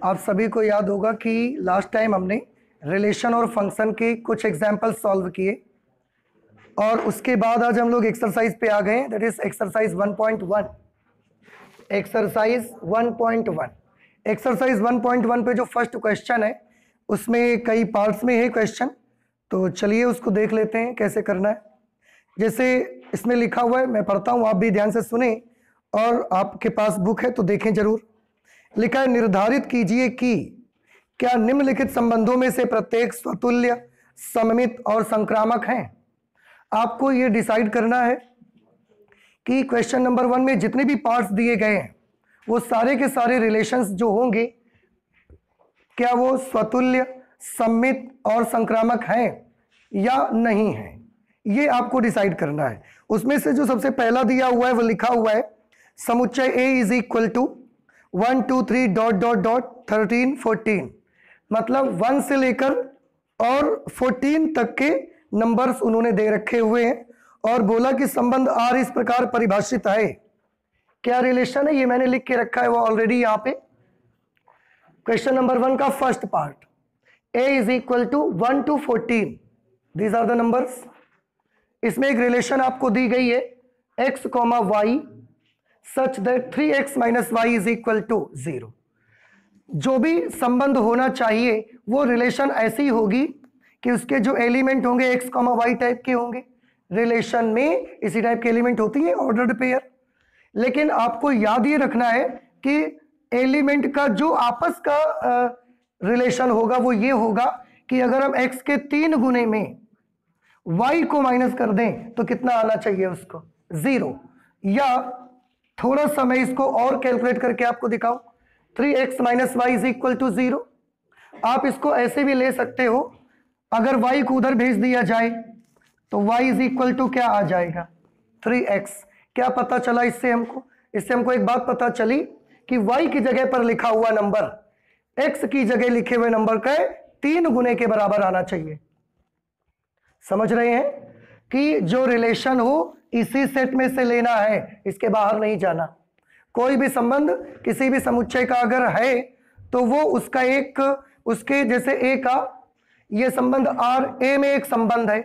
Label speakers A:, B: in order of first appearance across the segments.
A: आप सभी को याद होगा कि लास्ट टाइम हमने रिलेशन और फंक्शन के कुछ एग्जाम्पल सॉल्व किए और उसके बाद आज हम लोग एक्सरसाइज पे आ गए, that is exercise 1.1। Exercise 1.1 exercise 1.1 पे जो फर्स्ट क्वेश्चन है उसमें कई पार्ट्स में है क्वेश्चन, तो चलिए उसको देख लेते हैं कैसे करना है। जैसे इसमें लिखा हुआ है, मैं पढ़ता हूँ, आप भी ध्यान से सुने और आपके पास बुक है तो देखें जरूर। लिखा है, निर्धारित कीजिए कि क्या निम्नलिखित संबंधों में से प्रत्येक स्वतुल्य, सममित और संक्रामक हैं। आपको ये डिसाइड करना है कि क्वेश्चन नंबर 1 में जितने भी पार्ट्स दिए गए हैं वो सारे के सारे रिलेशंस जो होंगे क्या वो स्वतुल्य, सममित और संक्रामक हैं या नहीं है, ये आपको डिसाइड करना है। उसमें से जो सबसे पहला दिया हुआ है वो लिखा हुआ है समुच्चय A is equal to 1 2 3 dot dot dot 13 14, मतलब 1 से लेकर और 14 तक के नंबर्स उन्होंने दे रखे हुए हैं और बोला कि संबंध R इस प्रकार परिभाषित है। क्या रिलेशन है ये मैंने लिख के रखा है वो ऑलरेडी यहाँ पे। क्वेश्चन नंबर 1 का first part, A is equal to 1 to 14, these are the numbers. इसमें एक रिलेशन आपको दी गई है x, y such that 3x minus Y is equal to 0। जो भी संबंध होना चाहिए वो रिलेशन ऐसी होगी कि उसके जो एलिमेंट होंगे x, y टाइप के होंगे। रिलेशन में इसी टाइप के एलिमेंट होती है, ऑर्डर्ड पेयर। लेकिन आपको याद ये रखना है कि एलिमेंट का जो आपस का रिलेशन होगा वो ये होगा कि अगर हम x के 3 गुने में y को माइनस कर दें तो कितना आना चाहिए उसको, 0। या थोड़ा सा मैं इसको और कैलकुलेट करके आपको दिखाऊं, 3x minus Y is equal to 0। आप इसको ऐसे भी ले सकते हो, अगर y को उधर भेज दिया जाए तो y इज इक्वल टू क्या आ जाएगा, 3x। क्या पता चला इससे हमको? इससे हमको एक बात पता चली कि y की जगह पर लिखा हुआ नंबर x की जगह लिखे हुए नंबर का 3 गुने के बराबर आना चाहिए। समझ रहे हैं कि जो रिलेशन हो इसी सेट में से लेना है, इसके बाहर नहीं जाना। कोई भी संबंध किसी भी समुच्चय का अगर है तो वो उसका एक, उसके जैसे A का ये संबंध R, A में एक संबंध है,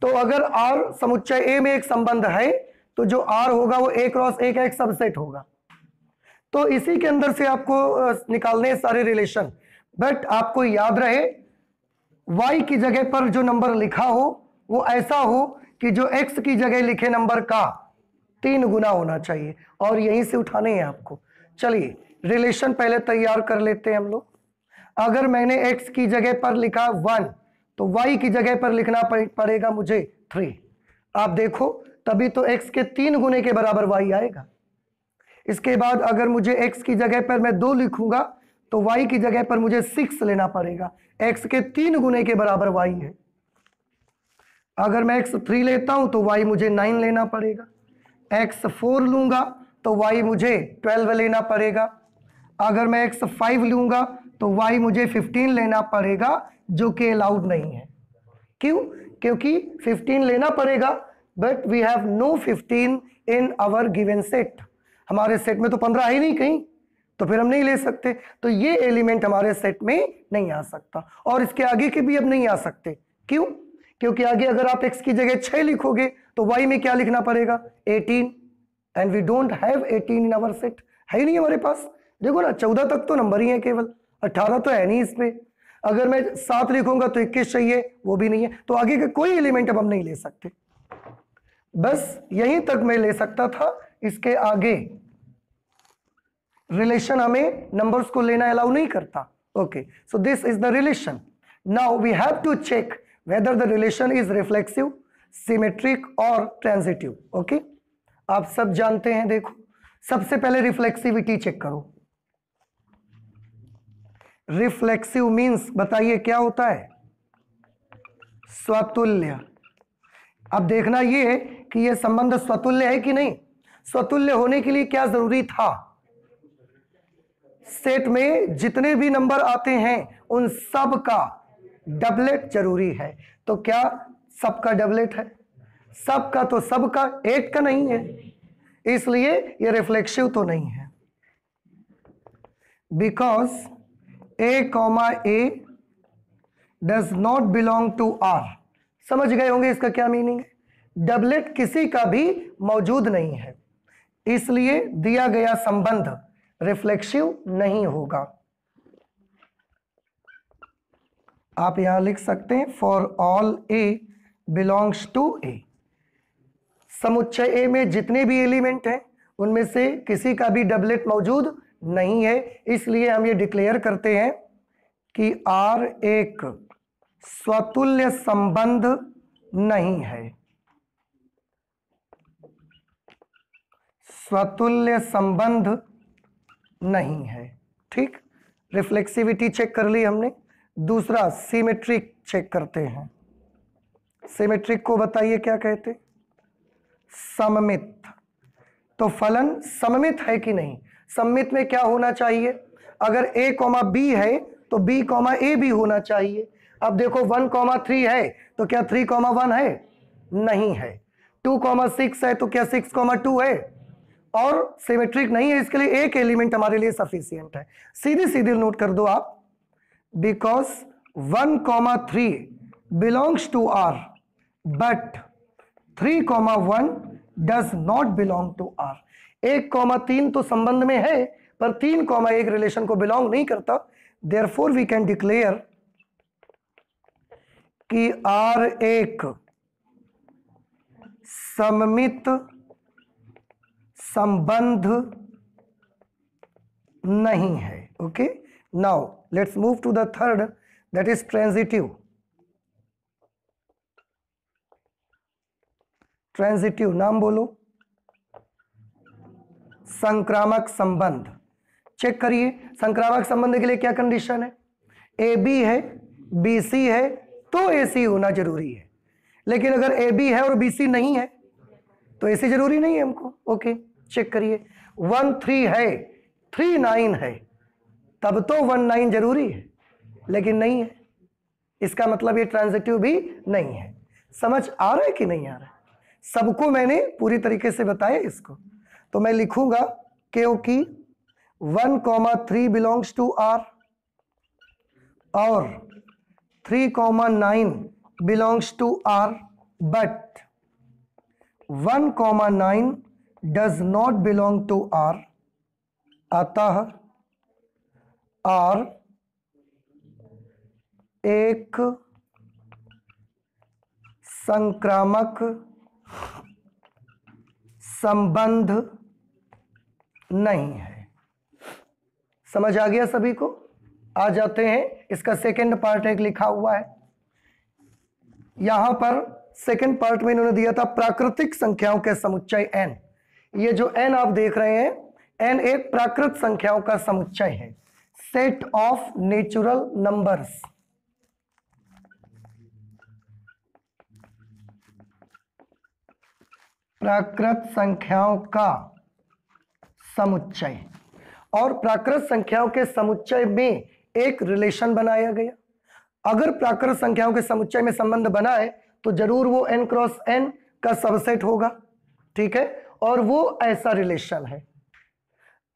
A: तो अगर R समुच्चय A में एक संबंध है तो जो R होगा वो A क्रॉस A का एक सबसेट होगा। तो इसी के अंदर से आपको निकालने सारे रिलेशन। बट आपको याद रहे y की जगह पर जो नंबर लिखा हो वो ऐसा हो कि जो x की जगह लिखे नंबर का 3 गुना होना चाहिए और यहीं से उठाने हैं आपको। चलिए रिलेशन पहले तैयार कर लेते हैं हम लोग। अगर मैंने x की जगह पर लिखा 1 तो y की जगह पर लिखना पड़ेगा मुझे 3। आप देखो तभी तो x के 3 गुने के बराबर y आएगा। इसके बाद अगर मुझे x की जगह पर मैं 2 लिखूंगा तो y की जगह पर मुझे 6 लेना पड़ेगा, x के 3 गुने के बराबर y है। अगर मैं x 3 लेता हूं तो y मुझे 9 लेना पड़ेगा, x 4 लूंगा तो y मुझे 12 लेना पड़ेगा। अगर मैं x 5 लूंगा तो y मुझे 15 लेना पड़ेगा, जो कि अलाउड नहीं है। क्यों? क्योंकि 15 लेना पड़ेगा but we have no 15 in our given set. हमारे सेट में तो 15 है ही नहीं कहीं, तो फिर हम नहीं ले सकते। तो ये एलिमेंट हमारे सेट में नहीं आ सकता और इसके आगे के भी अब नहीं आ सकते। क्यों? क्योंकि आगे अगर आप x की जगह 6 लिखोगे तो y में क्या लिखना पड़ेगा, 18, and we don't have 18 in our set. है ही नहीं हमारे पास। देखो ना 14 तक तो नंबर ही है केवल, 18 तो है नहीं इसमें। अगर मैं 7 लिखूंगा तो 21 चाहिए, वो भी नहीं है। तो आगे का कोई एलिमेंट अब हम नहीं ले सकते, बस यहीं तक मैं ले सकता था। इसके आगे रिलेशन हमें नंबर्स को लेना अलाउ नहीं करता। Okay, so this is the relation. Now we have to check whether the relation is reflexive, symmetric और transitive। ओके, आप सब जानते हैं। देखो सबसे पहले रिफ्लेक्सिविटी चेक करो। रिफ्लेक्सिव मींस बताइए क्या होता है, स्वतुल्य। अब देखना ये है कि ये संबंध स्वतुल्य है कि नहीं। स्वतुल्य होने के लिए क्या जरूरी था, सेट में जितने भी नंबर आते हैं उन सब का डबलेट जरूरी है। तो क्या सबका डबलेट है? सबका तो सबका, एक का नहीं है, इसलिए ये रिफ्लेक्सिव तो नहीं है। Because A comma A does not belong to R। समझ गए होंगे इसका क्या मीनिंग है? डबलेट किसी का भी मौजूद नहीं है, इसलिए दिया गया संबंध रिफ्लेक्सिव नहीं होगा। आप यहां लिख सकते हैं for all A belongs to A। समुच्चय A में जितने भी एलिमेंट हैं उनमें से किसी का भी डबलेट मौजूद नहीं है, इसलिए हम ये डिक्लेयर करते हैं कि R एक स्वतुल्य संबंध नहीं है। स्वतुल्य संबंध नहीं है। ठीक, रिफ्लेक्सिविटी चेक कर ली हमने। दूसरा सिमेट्रिक चेक करते हैं। सिमेट्रिक को बताइए क्या कहते? सममित। तो फलन सममित है कि नहीं? सममित में क्या होना चाहिए? अगर A कॉमा B है तो B कॉमा A भी होना चाहिए। अब देखो 1 कॉमा 3 है तो क्या 3 कॉमा 1 है? नहीं है। 2 कॉमा 6 है तो क्या 6 कॉमा 2 है? और सिमेट्रिक नहीं है, इसके लिए एक एलिमेंट हमारे लिए सफिशियंट है। सीधी सीधी नोट कर दो आप, because 1 comma 3 belongs to R but 3 comma 1 does not belong to R। 1 comma 3 तो संबंध में है पर 3 कॉमा 1 रिलेशन को बिलोंग नहीं करता। देयरफॉर वी कैन डिक्लेयर कि R एक सममित संबंध नहीं है। Okay, now let's move to the third, that is transitive. Transitive नाम बोलो। संक्रामक संबंध। चेक करिए, संक्रामक संबंध के लिए क्या कंडीशन है? ए बी है, बी सी है तो ए सी होना जरूरी है। लेकिन अगर ए बी है और बी सी नहीं है तो ए सी जरूरी नहीं है हमको। ओके, चेक करिए, 1 3 है, 3 9 है, तब तो 1 9 जरूरी है, लेकिन नहीं है। इसका मतलब ये ट्रांजिटिव भी नहीं है। समझ आ रहा है कि नहीं आ रहा है? सबको मैंने पूरी तरीके से बताया इसको। तो मैं लिखूंगा क्योंकि 1 कॉमा 3 बिलोंग्स टू R और 3 comma 9 belongs to R but 1 comma 9 does not belong to R, अतः R एक संक्रामक संबंध नहीं है। समझ आ गया सभी को? आ जाते हैं, इसका सेकंड पार्ट एक लिखा हुआ है यहां पर। सेकंड पार्ट में इन्होंने दिया था प्राकृतिक संख्याओं के समुच्चय n। ये जो n आप देख रहे हैं, n एक प्राकृत संख्याओं का समुच्चय है, सेट ऑफ नेचुरल नंबर्स। प्राकृत संख्याओं का समुच्चय। और प्राकृत संख्याओं के समुच्चय में एक रिलेशन बनाया गया। अगर प्राकृत संख्याओं के समुच्चय में संबंध बना है तो जरूर वो n क्रॉस n का सबसेट होगा। ठीक है, और वो ऐसा रिलेशन है।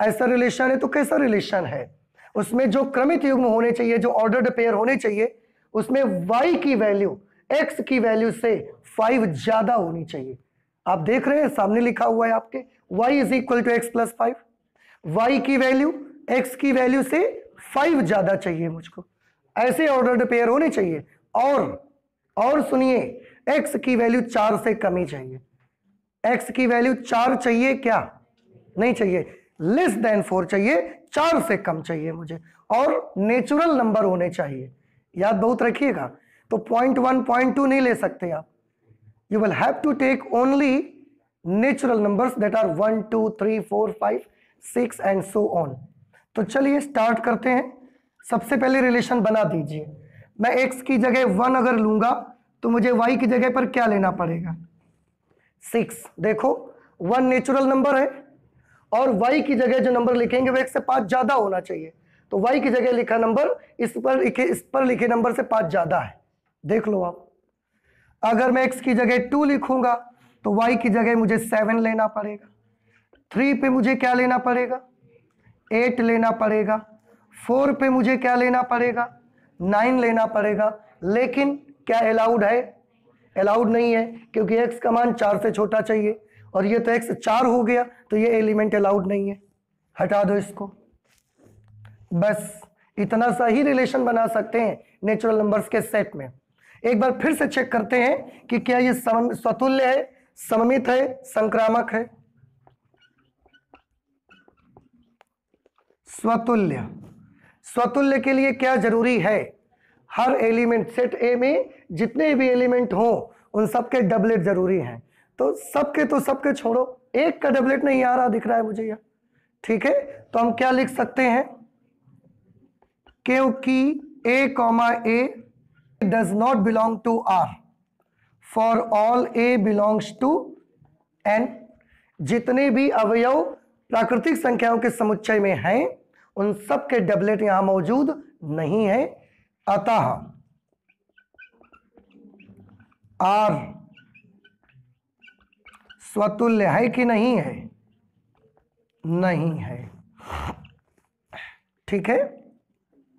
A: ऐसा रिलेशन है तो कैसा रिलेशन है? उसमें जो क्रमित युग्म होने चाहिए, जो ऑर्डर्ड पेयर होने चाहिए, उसमें y की वैल्यू x की वैल्यू से 5 ज्यादा होनी चाहिए। आप देख रहे हैं सामने लिखा हुआ है आपके, y is equal to X plus 5। y की वैल्यू x की वैल्यू से 5 ज्यादा चाहिए मुझको। ऐसे ऑर्डर्ड पेयर होने चाहिए। और सुनिए, x की वैल्यू 4 से कम ही चाहिए। x की वैल्यू 4 चाहिए क्या? नहीं चाहिए, लेस देन 4 चाहिए, 4 से कम चाहिए मुझे। और नेचुरल नंबर होने चाहिए, याद बहुत रखिएगा। तो 0.1 0.2 नहीं ले सकते आप। You will have to take only natural numbers that are 1 2 3 4 5 6 and so on। तो चलिए स्टार्ट करते हैं। सबसे पहले रिलेशन बना दीजिए। मैं x की जगह 1 अगर लूंगा तो मुझे y की जगह पर क्या लेना पड़ेगा? 6। देखो 1 नेचुरल नंबर है और y की जगह जो नंबर लिखेंगे वो x से 5 ज्यादा होना चाहिए। तो y की जगह लिखा नंबर इस पर लिखे नंबर से 5 ज्यादा है। देख लो आप। अगर मैं x की जगह 2 लिखूंगा तो y की जगह मुझे 7 लेना पड़ेगा। 3 पे मुझे क्या लेना पड़ेगा? 8 लेना पड़ेगा। 4 पे मुझे क्या लेना पड़ेगा, 9 लेना पड़ेगा, लेकिन क्या अलाउड है, अलाउड नहीं है, क्योंकि x का मान 4 से छोटा चाहिए और ये तो x 4 हो गया, तो ये एलिमेंट अलाउड नहीं है, हटा दो इसको। बस इतना सा ही रिलेशन बना सकते हैं नेचुरल नंबर्स के सेट में। एक बार फिर से चेक करते हैं कि क्या ये स्वतुल्य है, सममित है, संक्रामक है। स्वतुल्य, स्वतुल्य के लिए क्या जरूरी है, हर एलिमेंट सेट ए में जितने भी एलिमेंट हो उन सबके डबलेट जरूरी हैं। तो सबके छोड़ो, एक का डबलेट नहीं आ रहा दिख रहा है मुझे यहाँ, ठीक है। तो हम क्या लिख सकते हैं, क्योंकि a comma a does not belong to R, for all a belongs to n, जितने भी अवयव प्राकृतिक संख्याओं के समुच्चय में हैं उन सब के डबलेट यहां मौजूद नहीं है, अतः R स्वतुल्य है कि नहीं है, नहीं है, ठीक है,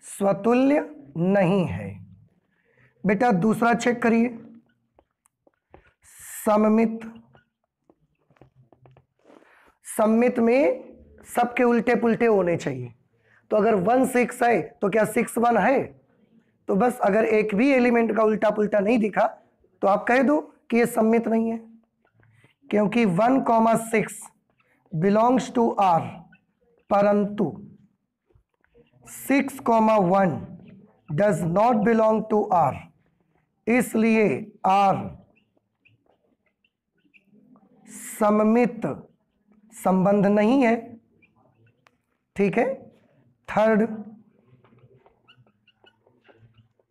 A: स्वतुल्य नहीं है। बेटा दूसरा चेक करिए, सममित, सममित में सबके उल्टे पुल्टे होने चाहिए। तो अगर 1 6 है तो क्या 6 1 है, तो बस अगर एक भी एलिमेंट का उल्टा पुल्टा नहीं दिखा तो आप कह दो कि ये सममित नहीं है, क्योंकि 1,6 बिलोंग्स टू R, परंतु 6,1 does not belong to R, इसलिए R सममित संबंध नहीं है, ठीक है। थर्ड,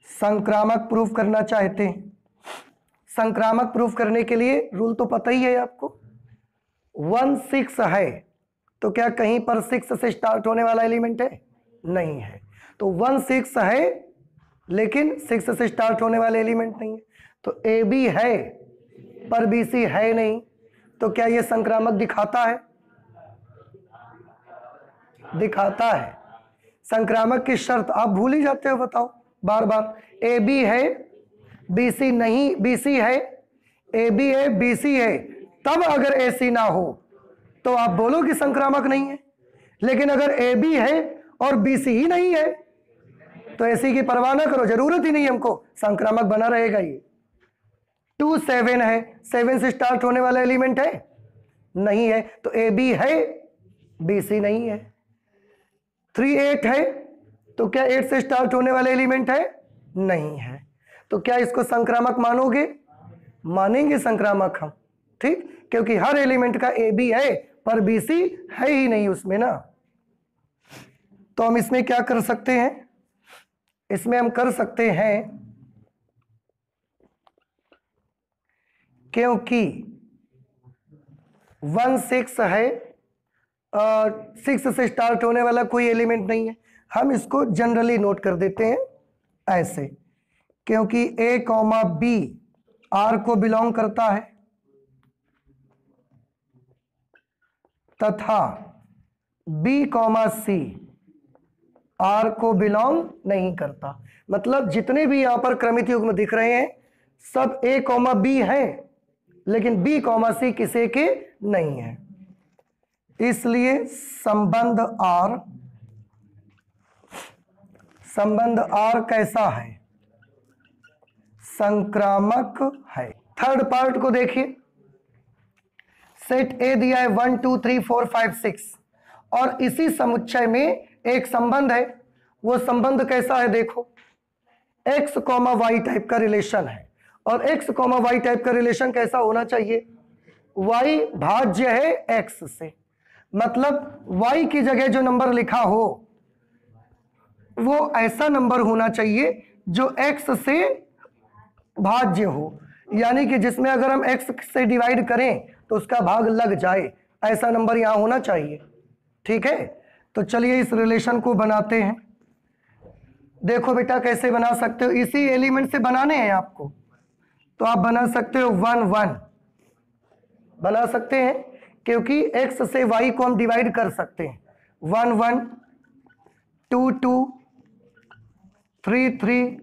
A: संक्रामक प्रूफ करना चाहते हैं। संक्रामक प्रूफ करने के लिए रूल तो पता ही है आपको, 1 6 है तो क्या कहीं पर 6 से स्टार्ट होने वाला एलिमेंट है, नहीं है। तो 1 6 है लेकिन 6 से स्टार्ट होने वाले एलिमेंट नहीं है। तो ए बी है पर बी सी है नहीं, तो क्या ये संक्रामक दिखाता है, दिखाता है। संक्रामक की शर्त आप भूल ही जाते हो, बताओ बार बार, ए बी है बी सी नहीं, बी सी है, ए बी है बी सी है, तब अगर ए सी ना हो तो आप बोलो कि संक्रामक नहीं है। लेकिन अगर ए बी है और बी सी ही नहीं है तो ए सी की परवाह ना करो, जरूरत ही नहीं हमको, संक्रामक बना रहेगा ये। 2 7 है, 7 से स्टार्ट होने वाला एलिमेंट है, नहीं है, तो ए बी है बी सी नहीं है। 3 8 है तो क्या 8 से स्टार्ट होने वाला एलिमेंट है, नहीं है, तो क्या इसको संक्रामक मानोगे, मानेंगे संक्रामक हम, ठीक, क्योंकि हर एलिमेंट का ए बी है पर बी सी है ही नहीं उसमें ना। तो हम इसमें क्या कर सकते हैं, इसमें हम कर सकते हैं क्योंकि 1 6 है, 6 से स्टार्ट होने वाला कोई एलिमेंट नहीं है, हम इसको जनरली नोट कर देते हैं ऐसे, क्योंकि ए कॉमा बी आर को बिलोंग करता है तथा बी कॉमा सी आर को बिलोंग नहीं करता। मतलब जितने भी यहां पर क्रमित युग्म दिख रहे हैं सब ए कॉमा बी है, लेकिन बी कॉमा सी किसी के नहीं है, इसलिए संबंध आर कैसा है, संक्रामक है। थर्ड पार्ट को देखिए, सेट ए दिया है 1 2 3 4 5 6 और इसी समुच्चय में एक संबंध है, वो संबंध कैसा है देखो, x कॉमा वाई टाइप का रिलेशन है, और x कॉमा वाई टाइप का रिलेशन कैसा होना चाहिए, y भाज्य है x से, मतलब y की जगह जो नंबर लिखा हो वो ऐसा नंबर होना चाहिए जो x से भाज्य हो, यानी कि जिसमें अगर हम x से डिवाइड करें तो उसका भाग लग जाए, ऐसा नंबर यहां होना चाहिए, ठीक है। तो चलिए इस रिलेशन को बनाते हैं। देखो बेटा कैसे बना सकते हो, इसी एलिमेंट से बनाने हैं आपको, तो आप बना सकते हो 1 1 बना सकते हैं, क्योंकि x से y को हम डिवाइड कर सकते हैं, 1 1 2 2, 3 3,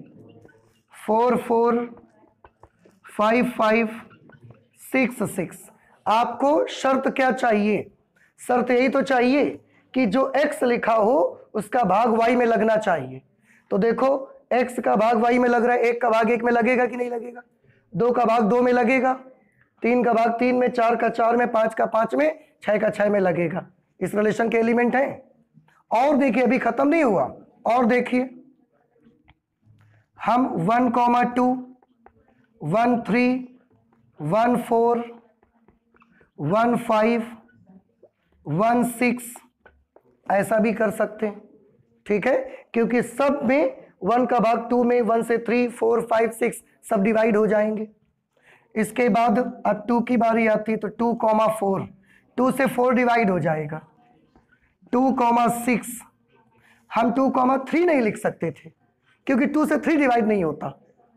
A: 4 4, 5 5, 6 6। आपको शर्त क्या चाहिए? शर्त यही तो चाहिए कि जो x लिखा हो उसका भाग y में लगना चाहिए। तो देखो x का भाग y में लग रहा है, 1 का भाग 1 में लगेगा कि नहीं लगेगा? 2 का भाग 2 में लगेगा, 3 का भाग 3 में, 4 का 4 में, 5 का 5 में, 6 का 6 में लगेगा। इस रिलेशन के एलिमेंट हैं। और देखिए अभी खत्म नहीं हुआ, और देखिए हम 1 2, 1 3, 1 4, 1 5, 1 6 ऐसा भी कर सकते हैं, ठीक है, क्योंकि सब में 1 का भाग 2 में, 1 से 3 4 5 6 सब डिवाइड हो जाएंगे। इसके बाद अब 2 की बारी आती तो 2 4, 2 से 4 डिवाइड हो जाएगा। 2 6, हम 2 3 नहीं लिख सकते थे क्योंकि 2 से 3 डिवाइड नहीं होता,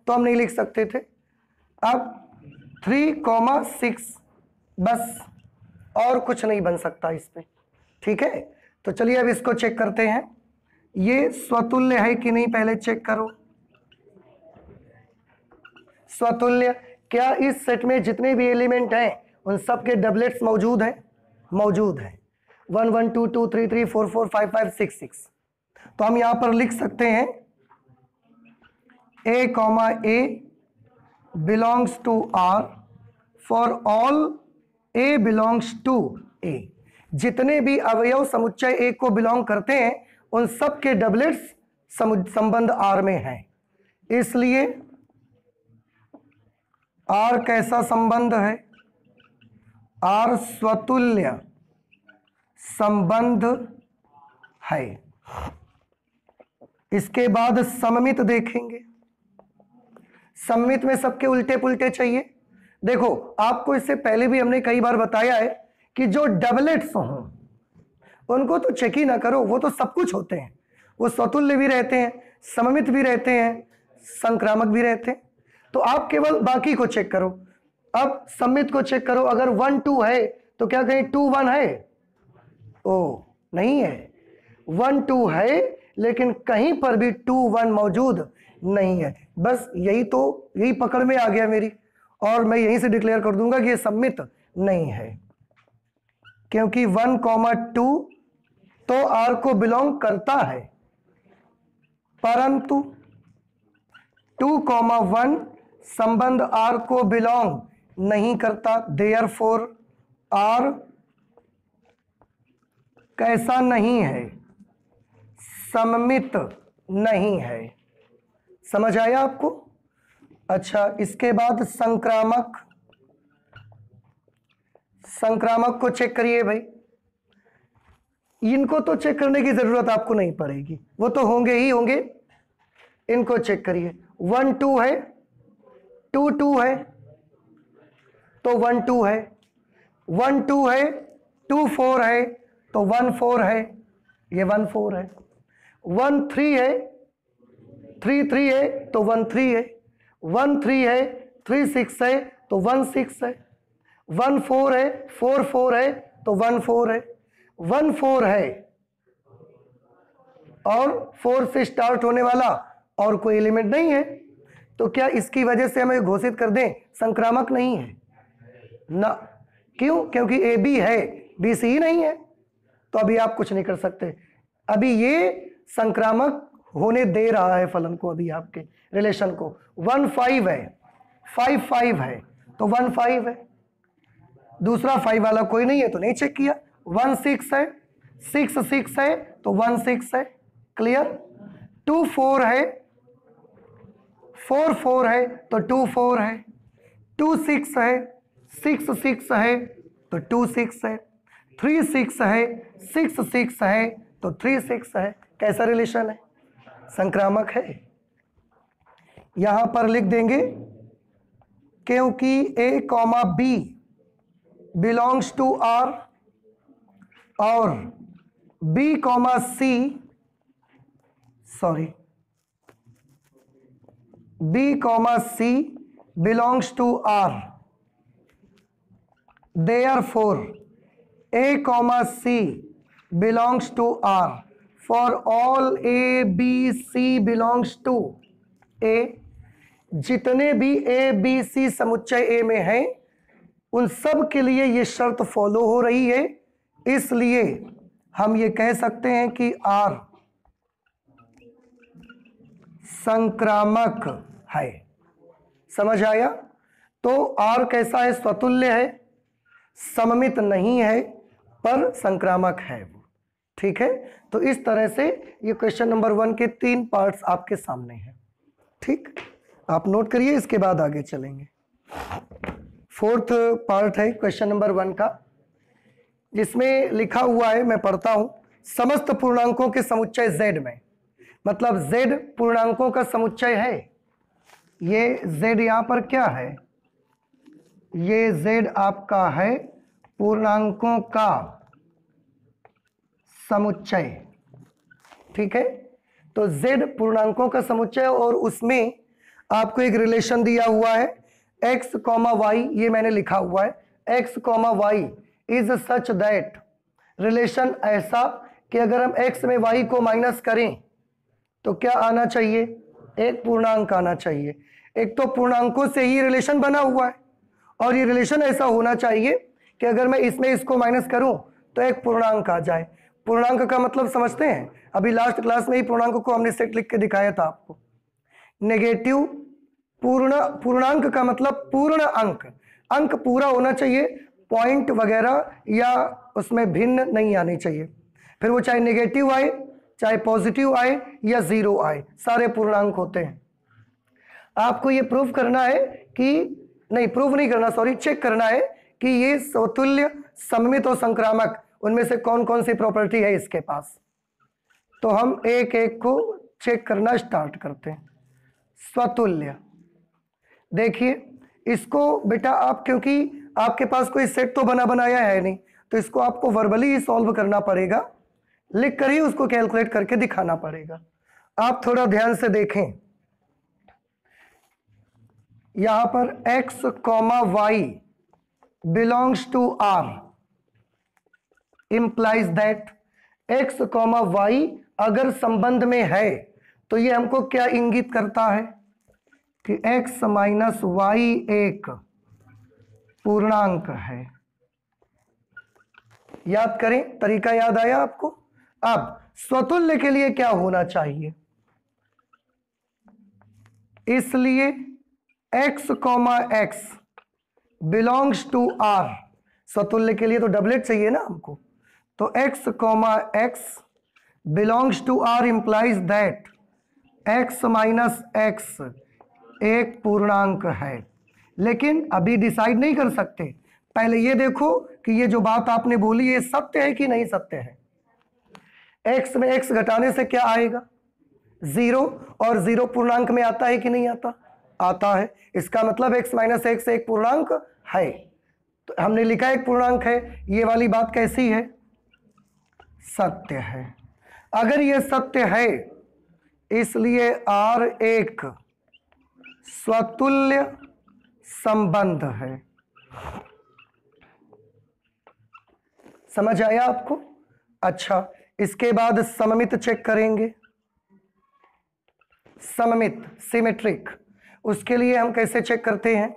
A: तो हम नहीं लिख सकते थे। अब 3 6 बस, और कुछ नहीं बन सकता इसमें, ठीक है। तो चलिए अब इसको चेक करते हैं, ये स्वतुल्य है कि नहीं पहले चेक करो। स्वतुल्य, क्या इस सेट में जितने भी एलिमेंट हैं उन सब के डबलेट्स मौजूद हैं? मौजूद हैं। 1 1 2 2 3 3 4 4 5 5 6 6। तो हम यहां पर लिख सकते हैं a belongs to R for all a belongs to A। जितने भी अवयव समुच्चय A को बिलोंग करते हैं उन सब के डबलेट्स संबंध R में हैं। इसलिए R कैसा संबंध है? R स्वतुल्य संबंध है। इसके बाद सममित देखेंगे। सममित में सबके उल्टे पुल्टे चाहिए। देखो आपको इससे पहले भी हमने कई बार बताया है कि जो डबलेट्स हों उनको तो चेक ही ना करो, वो तो सब कुछ होते हैं। वो स्वतुल्य भी रहते हैं, सममित भी रहते हैं, संक्रामक भी रहते हैं। तो आप केवल बाकी को चेक करो। अब सममित को चेक करो, अगर 1 2 है तो क्या कहीं 2 1 है? ओ नहीं है, 1 2 है लेकिन कहीं पर भी 2 1 मौजूद नहीं है। बस यही पकड़ में आ गया मेरी, और मैं यहीं से डिक्लेयर कर दूंगा कि ये सममित नहीं है, क्योंकि 1 2 तो R को बिलोंग करता है, परंतु 2 1 संबंध R को बिलोंग नहीं करता। देयरफॉर R कैसा नहीं है? सममित नहीं है। समझ आया आपको? अच्छा, इसके बाद संक्रामक। संक्रामक को चेक करिए भाई। इनको तो चेक करने की जरूरत आपको नहीं पड़ेगी, वो तो होंगे ही होंगे। इनको चेक करिए। 1 2 है, 2 2 है तो 1 2 है, 1 2 है, 2 4 है तो 1 4 है, ये 1 4 है। 1 3 है, 3 3 है तो 1 3 है। 1 3 है, 3 6 है तो 1 6 है। 1 4 है, 4 4 है तो 1 4 है। 1 4 है और 4 से स्टार्ट होने वाला और कोई एलिमेंट नहीं है, तो क्या इसकी वजह से हमें घोषित कर दें संक्रामक नहीं है? ना। क्यों? क्योंकि ए बी है, बी सी ही नहीं है, तो अभी आप कुछ नहीं कर सकते। अभी ये संक्रामक होने दे रहा है फलन को, अभी आपके रिलेशन को। 1 5 है, 5 5 है तो 1 5 है, दूसरा 5 वाला कोई नहीं है तो नहीं चेक किया। 1 6 है, 6 6 है तो 1 6 है। क्लियर? 2 4 है, 4 4 है तो 2 4 है। 2 6 है, 6 6 है तो 2 6 है। 3 6 है, 6 6 है तो 3 6 है। कैसा रिलेशन है? संक्रामक है। यहां पर लिख देंगे क्योंकि A, B belongs to R और B, C sorry B, C belongs to R, therefore A, C belongs to R for all A B C belongs to A, जितने भी ए बी सी समुच्चय ए में हैं उन सब के लिए ये शर्त फॉलो हो रही है, इसलिए हम ये कह सकते हैं कि आर संक्रामक है। समझ आया? तो आर कैसा है? स्वतुल्य है, सममित नहीं है, पर संक्रामक है वो। ठीक है, तो इस तरह से ये क्वेश्चन नंबर 1 के 3 पार्ट्स आपके सामने हैं। ठीक, आप नोट करिए, इसके बाद आगे चलेंगे। 4th पार्ट है क्वेश्चन नंबर 1 का, जिसमें लिखा हुआ है, मैं पढ़ता हूं, समस्त पूर्णांकों के समुच्चय z में, मतलब z पूर्णांकों का समुच्चय है। ये z यहां पर क्या है? ये z आपका है पूर्णांकों का समुच्चय। ठीक है, तो z पूर्णांकों का समुच्चय, और उसमें आपको एक रिलेशन दिया हुआ है x, y, ये मैंने लिखा हुआ है x, y is such that, relation ऐसा कि अगर हम x में y को माइनस करें तो क्या आना चाहिए? एक पूर्णांक आना चाहिए। एक तो पूर्णांकों से ही रिलेशन बना हुआ है, और ये रिलेशन ऐसा होना चाहिए कि अगर मैं इसमें इसको माइनस करूं तो एक पूर्णांक आ जाए। पूर्णांक का मतलब समझते हैं? अभी लास्ट क्लास में ही पूर्णांक को हमने सेट लिख के दिखाया था आपको। नेगेटिव पूर्णांक का मतलब पूर्ण अंक, अंक पूरा होना चाहिए, पॉइंट वगैरह या उसमें भिन्न नहीं आनी चाहिए। फिर वो चाहे नेगेटिव आए, चाहे पॉजिटिव आए या जीरो आए, सारे पूर्णांक होते हैं। आपको ये प्रूव करना है कि नहीं, प्रूव नहीं करना, सॉरी, चेक करना है कि ये स्वतुल्य, सममित और संक्रामक, उनमें से कौन कौन सी प्रॉपर्टी है इसके पास। तो हम एक एक को चेक करना स्टार्ट करते हैं। स्वतुल्य, देखिए इसको बेटा आप, क्योंकि आपके पास कोई सेट तो बना बनाया है नहीं, तो इसको आपको वर्बली ही सॉल्व करना पड़ेगा, लिख कर ही उसको कैलकुलेट करके दिखाना पड़ेगा। आप थोड़ा ध्यान से देखें, यहां पर x, y belongs to r implies that x, y अगर संबंध में है तो ये हमको क्या इंगित करता है कि x माइनस y एक पूर्णांक है। याद करें, तरीका याद आया आपको? अब स्वतुल्य के लिए क्या होना चाहिए? इसलिए x, x belongs to r, स्वतुल्य के लिए तो डबलेट चाहिए ना हमको, तो x, x belongs to r implies that x minus x एक पूर्णांक है। लेकिन अभी डिसाइड नहीं कर सकते, पहले ये देखो कि ये जो बात आपने बोली ये सत्य है कि नहीं सत्य है। x में x घटाने से क्या आएगा? 0, और 0 पूर्णांक में आता है कि नहीं आता? आता है। इसका मतलब x माइनस x एक पूर्णांक है, तो हमने लिखा एक पूर्णांक है। ये वाली बात कैसी है? सत्य है। अगर ये सत्य है, इसलिए R एक स्वतुल्य संबंध है। समझ आया आपको? अच्छा, इसके बाद सममित चेक करेंगे। सममित, सिमेट्रिक, उसके लिए हम कैसे चेक करते हैं?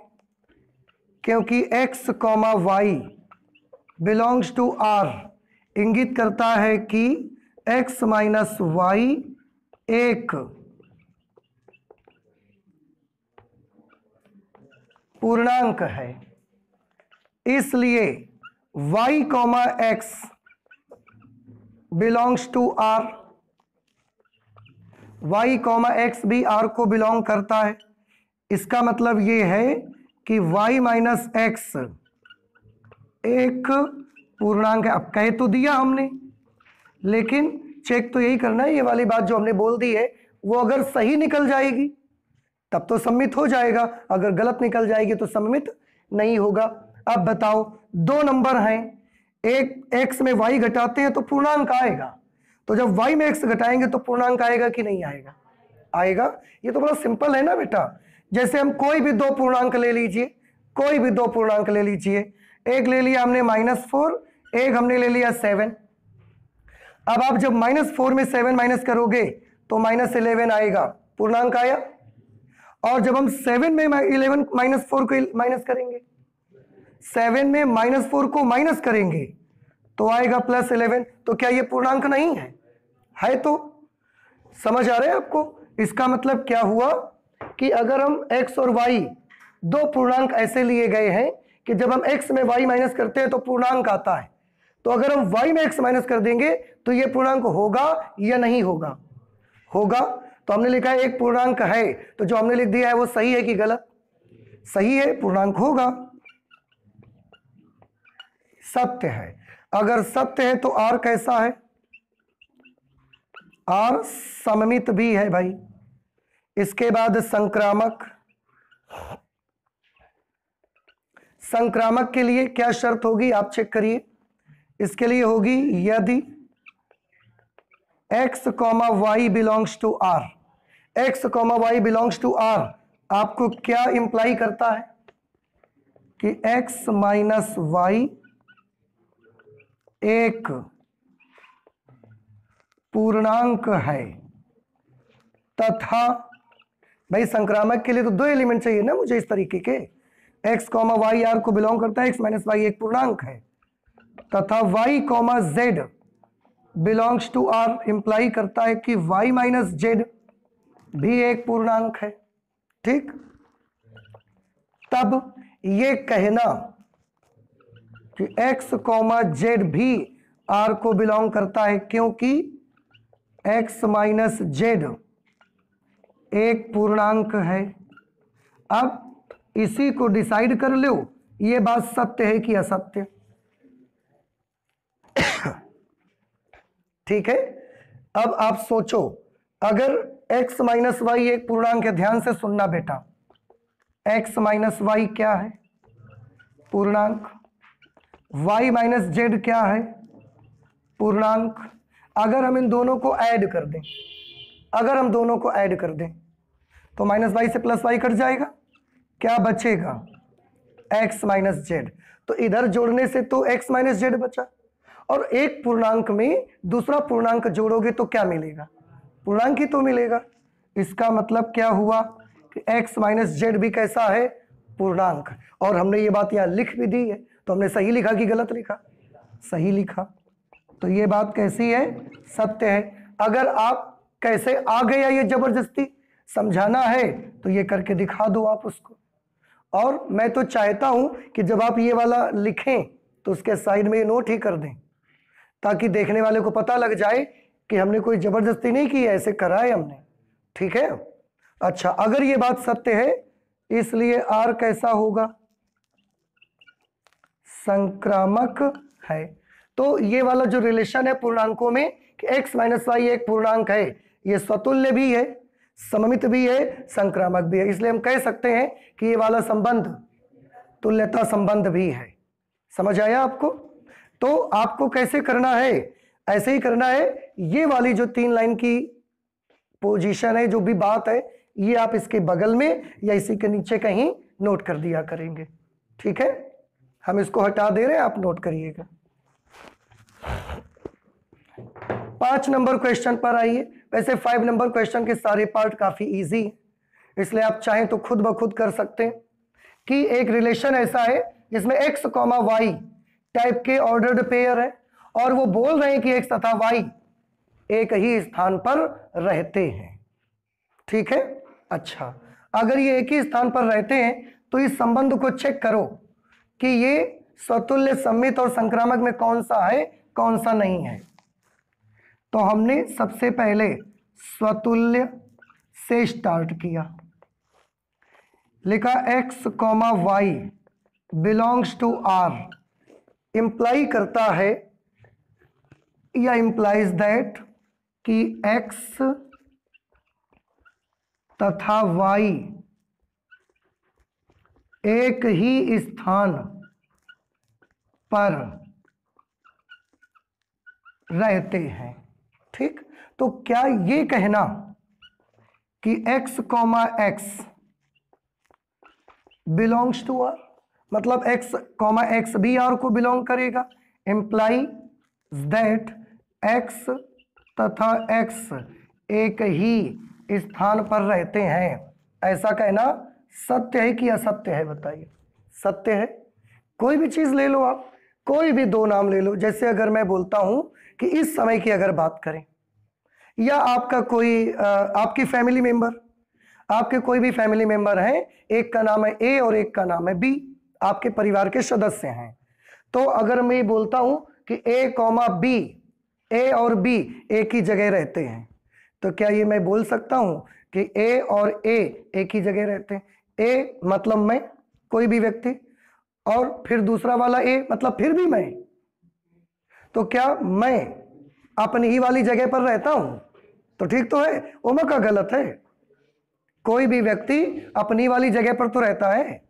A: क्योंकि x, y belongs to r इंगित करता है कि x माइनस y एक पूर्णांक है, इसलिए y, x belongs to r, y, x भी r को बिलोंग करता है। इसका मतलब ये है कि y माइनस x एक पूर्णांक है। अब कह तो दिया हमने, लेकिन चेक तो यही करना है, ये वाली बात जो हमने बोल दी है वो अगर सही निकल जाएगी तब तो सम्मित हो जाएगा, अगर गलत निकल जाएगी तो सम्मित नहीं होगा। अब बताओ, 2 नंबर हैं, एक x में y घटाते हैं तो पूर्णांक आएगा, तो जब y में x घटाएंगे तो पूर्णांक आएगा कि नहीं आएगा? आएगा। ये तो बड़ा सिंपल है ना बेटा। जैसे हम कोई भी 2 पूर्णांक ले लीजिए, कोई भी 2 पूर्णांक ले लीजिए, एक ले लिया हमने -4, एक हमने ले लिया 7। अब आप जब -4 में 7 माइनस करोगे तो -11 आएगा, पूर्णांक आया। और जब हम 7 में 11 -4 को माइनस करेंगे, 7 में -4 को माइनस करेंगे तो आएगा +11। तो क्या ये पूर्णांक नहीं है? है। तो समझ आ रहा है आपको? इसका मतलब क्या हुआ कि अगर हम x और y दो पूर्णांक ऐसे लिए गए हैं कि जब हम x में y माइनस करते हैं तो पूर्णांक आता है, तो अगर हम y में x माइनस कर देंगे तो ये पूर्णांक होगा या नहीं होगा? होगा। तो हमने लिखा है एक पूर्णांक है, तो जो हमने लिख दिया है वो सही है कि गलत? सही है, पूर्णांक होगा, सत्य है। अगर सत्य है तो r कैसा है? r सममित भी है भाई। इसके बाद संक्रामक। संक्रामक के लिए क्या शर्त होगी आप चेक करिए। इसके लिए होगी यदि x, y belongs to r। x, y belongs to r आपको क्या इंप्लाई करता है कि x माइनस y एक पूर्णांक है, तथा भाई संक्रामक के लिए तो दो एलिमेंट चाहिए ना मुझे इस तरीके के। x, y r को बिलोंग करता है, x माइनस y एक पूर्णांक है, तथा y, z belongs to r imply करता है कि y माइनस z भी एक पूर्णांक है। ठीक, तब ये कहना कि x, z भी r को बिलोंग करता है क्योंकि x माइनस z एक पूर्णांक है। अब इसी को डिसाइड कर लो ये बात सत्य है कि असत्य। ठीक है। अब आप सोचो, अगर x माइनस वाई एक पूर्णांक है, ध्यान से सुनना बेटा, x माइनस वाई क्या है? पूर्णांक। y माइनस जेड क्या है? पूर्णांक। अगर हम इन दोनों को ऐड कर दें, अगर हम दोनों को ऐड कर दें तो माइनस वाई से प्लस वाई कट जाएगा, क्या बचेगा? x minus Z. तो इधर जोड़ने से तो x माइनस जेड बचा, और एक पूर्णांक में दूसरा पूर्णांक जोड़ोगे तो क्या मिलेगा? पूर्णांक ही तो मिलेगा। इसका मतलब क्या हुआ कि x माइनस जेड भी कैसा है? पूर्णांक। और हमने ये बात यहाँ लिख भी दी है, तो हमने सही लिखा कि गलत लिखा? सही लिखा। तो ये बात कैसी है? सत्य है। अगर आप कैसे आ गया ये जबरदस्ती समझाना है तो ये करके दिखा दो आप उसको। और मैं तो चाहता हूं कि जब आप ये वाला लिखें तो उसके साइड में ये नोट ही कर दें, ताकि देखने वाले को पता लग जाए कि हमने कोई जबरदस्ती नहीं की है, ऐसे करा है हमने। ठीक है। अच्छा, अगर ये बात सत्य है इसलिए r कैसा होगा? संक्रामक है। तो ये वाला जो रिलेशन है पूर्णांकों में कि x माइनस वाई एक पूर्णांक है, ये स्वतुल्य भी है, सममित भी है, संक्रामक भी है। इसलिए हम कह सकते हैं कि ये वाला संबंध तुल्यता संबंध भी है। समझ आया आपको? तो आपको कैसे करना है? ऐसे ही करना है। ये वाली जो 3 लाइन की पोजीशन है, जो भी बात है, ये आप इसके बगल में या इसी के नीचे कहीं नोट कर दिया करेंगे। ठीक है, हम इसको हटा दे रहे हैं, आप नोट करिएगा। 5 नंबर क्वेश्चन पर आइए। वैसे 5 नंबर क्वेश्चन के सारे पार्ट काफी इजी है, इसलिए आप चाहें तो खुद ब खुद कर सकते हैं कि एक रिलेशन ऐसा है जिसमें x, y टाइप के ऑर्डर्ड पेयर है, और वो बोल रहे हैं कि x तथा y एक ही स्थान पर रहते हैं। ठीक है। अच्छा, अगर ये एक ही स्थान पर रहते हैं तो इस संबंध को चेक करो कि ये स्वतुल्य, सममित और संक्रामक में कौन सा है, कौन सा नहीं है। तो हमने सबसे पहले स्वतुल्य से स्टार्ट किया, लिखा x, y belongs to r imply करता है या इंप्लाइज दैट कि x तथा y एक ही स्थान पर रहते हैं। ठीक, तो क्या ये कहना कि x, x belongs to r, मतलब x भी r को बिलोंग करेगा, इंप्लाई दैट x तथा x एक ही स्थान पर रहते हैं, ऐसा कहना सत्य है कि असत्य है? बताइए। सत्य है। कोई भी चीज ले लो आप, कोई भी दो नाम ले लो। जैसे अगर मैं बोलता हूं कि इस समय की अगर बात करें, या आपका कोई आपकी फैमिली मेंबर, आपके कोई भी फैमिली मेंबर हैं, एक का नाम है ए और एक का नाम है बी, आपके परिवार के सदस्य हैं। तो अगर मैं बोलता हूं कि ए कॉमा बी, ए और बी एक ही जगह रहते हैं, तो क्या ये मैं बोल सकता हूं कि ए और ए एक ही जगह रहते हैं? ए मतलब मैं, कोई भी व्यक्ति, और फिर दूसरा वाला ए मतलब फिर भी मैं। तो क्या मैं अपनी ही वाली जगह पर रहता हूं? तो ठीक तो है, ओमा का गलत है। कोई भी व्यक्ति अपनी वाली जगह पर तो रहता है।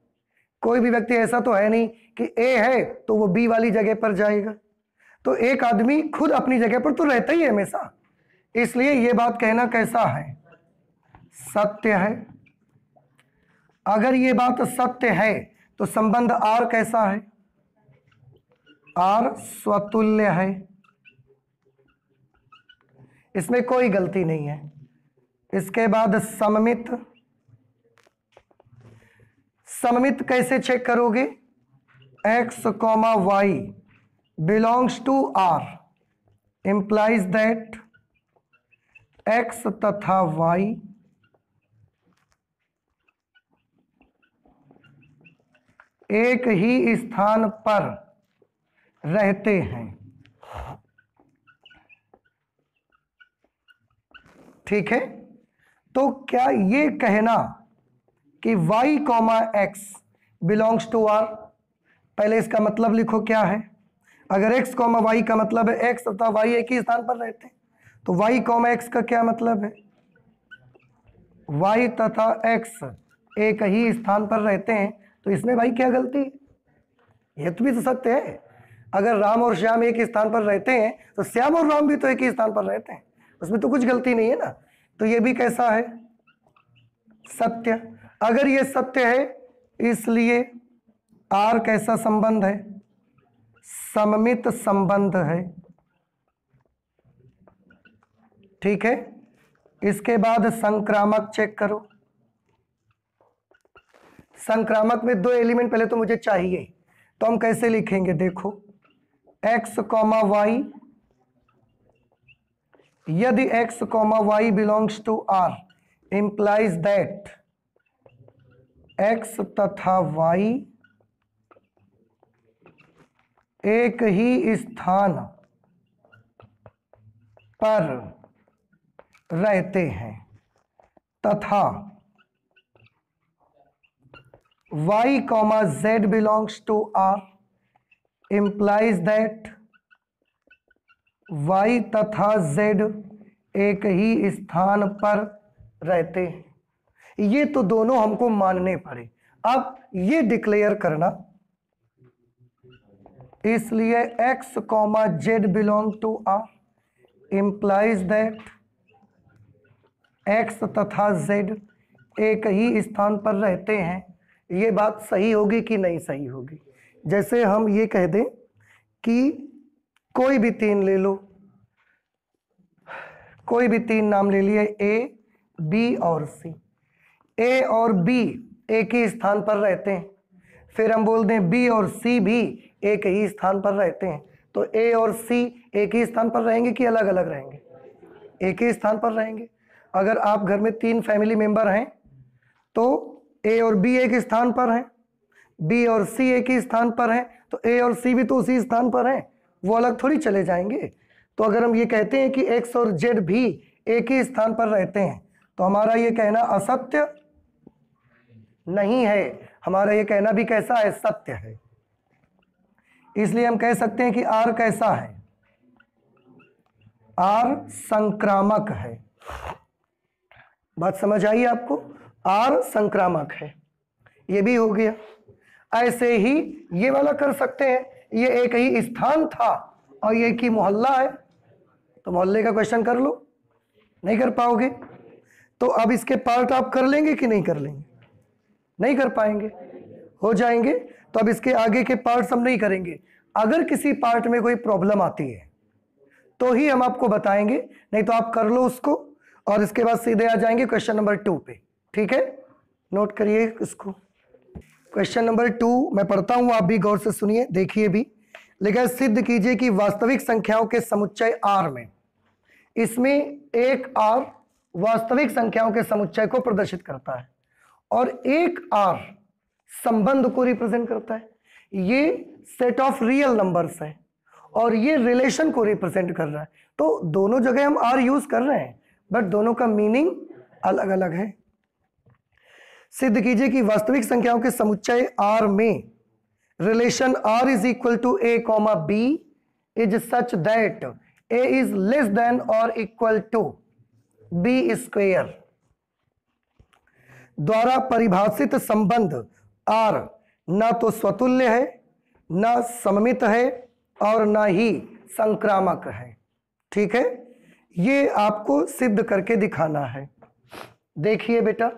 A: कोई भी व्यक्ति ऐसा तो है नहीं कि ए है तो वो बी वाली जगह पर जाएगा। तो एक आदमी खुद अपनी जगह पर तो रहता ही है हमेशा। इसलिए ये बात कहना कैसा है? सत्य है। अगर ये बात सत्य है तो संबंध आर कैसा है? आर स्वतुल्य है, इसमें कोई गलती नहीं है। इसके बाद सममित। सममित कैसे चेक करोगे? x, y belongs to r implies that x तथा y एक ही स्थान पर रहते हैं। ठीक है, तो क्या ये कहना कि y, x belongs to r, पहले इसका मतलब लिखो क्या है। अगर x, y का मतलब है x तथा y एक ही स्थान पर रहते हैं, तो y, x का क्या मतलब है? y तथा x एक ही स्थान पर रहते हैं, तो इसमें भाई क्या गलती है? ये तो भी तो सत्य है। अगर राम और श्याम एक ही स्थान पर रहते हैं तो श्याम और राम भी तो एक ही स्थान पर रहते हैं, उसमें तो कुछ गलती नहीं है ना। तो ये भी कैसा है? सत्य। अगर ये सत्य है इसलिए आर कैसा संबंध है? सममित संबंध है। ठीक है, इसके बाद संक्रामक चेक करो। संक्रामक में दो एलिमेंट पहले तो मुझे चाहिए, तो हम कैसे लिखेंगे? देखो, x, y, यदि x, y belongs to r implies that x तथा y एक ही स्थान पर रहते हैं तथा y, z belongs to r implies that y तथा z एक ही स्थान पर रहते हैं। ये तो दोनों हमको मानने पड़े। अब ये डिक्लेयर करना, इसलिए x, z belong to r implies that x तथा z एक ही स्थान पर रहते हैं। ये बात सही होगी कि नहीं सही होगी? जैसे हम ये कह दें कि कोई भी तीन ले लो, कोई भी तीन नाम ले लिए, ए, बी और सी। ए और बी एक ही स्थान पर रहते हैं, फिर हम बोल दें बी और सी भी एक ही स्थान पर रहते हैं, तो ए और सी एक ही स्थान पर रहेंगे कि अलग अलग रहेंगे? एक ही स्थान पर रहेंगे। अगर आप घर में तीन फैमिली मेंबर हैं तो ए और बी एक स्थान पर हैं, बी और सी एक ही स्थान पर हैं, तो ए और सी भी तो उसी स्थान पर हैं, वो अलग थोड़ी चले जाएंगे। तो अगर हम ये कहते हैं कि एक्स और जेड भी एक ही स्थान पर रहते हैं, तो हमारा ये कहना असत्य नहीं है, हमारा ये कहना भी कैसा है? सत्य है। इसलिए हम कह सकते हैं कि आर कैसा है? आर संक्रामक है। बात समझ आई आपको? आर संक्रामक है। ये भी हो गया। ऐसे ही ये वाला कर सकते हैं, ये एक ही स्थान था और ये एक ही मोहल्ला है, तो मोहल्ले का क्वेश्चन कर लो। नहीं कर पाओगे तो अब इसके पार्ट आप कर लेंगे कि नहीं कर लेंगे? नहीं कर पाएंगे, हो जाएंगे। तो अब इसके आगे के पार्ट्स हम नहीं करेंगे। अगर किसी पार्ट में कोई प्रॉब्लम आती है तो ही हम आपको बताएंगे, नहीं तो आप कर लो उसको और इसके बाद सीधे आ जाएंगे क्वेश्चन नंबर 2 पे। ठीक है, नोट करिए इसको। क्वेश्चन नंबर 2 मैं पढ़ता हूं, आप भी गौर से सुनिए, देखिए भी। लिखा है सिद्ध कीजिए कि वास्तविक संख्याओं के समुच्चय R में, इसमें एक R वास्तविक संख्याओं के समुच्चय को प्रदर्शित करता है और एक R संबंध को रिप्रेजेंट करता है। ये सेट ऑफ रियल नंबर्स है और ये रिलेशन को रिप्रेजेंट कर रहा है। तो दोनों जगह हम R यूज कर रहे हैं, बट दोनों का मीनिंग अलग अलग है। सिद्ध कीजिए कि वास्तविक संख्याओं के समुच्चय R में relation R is equal to A, B is such that A is less than और इक्वल टू B स्क्वेयर द्वारा परिभाषित संबंध R ना तो स्वतुल्य है, ना सममित है और ना ही संक्रामक है। ठीक है, ये आपको सिद्ध करके दिखाना है। देखिए बेटा,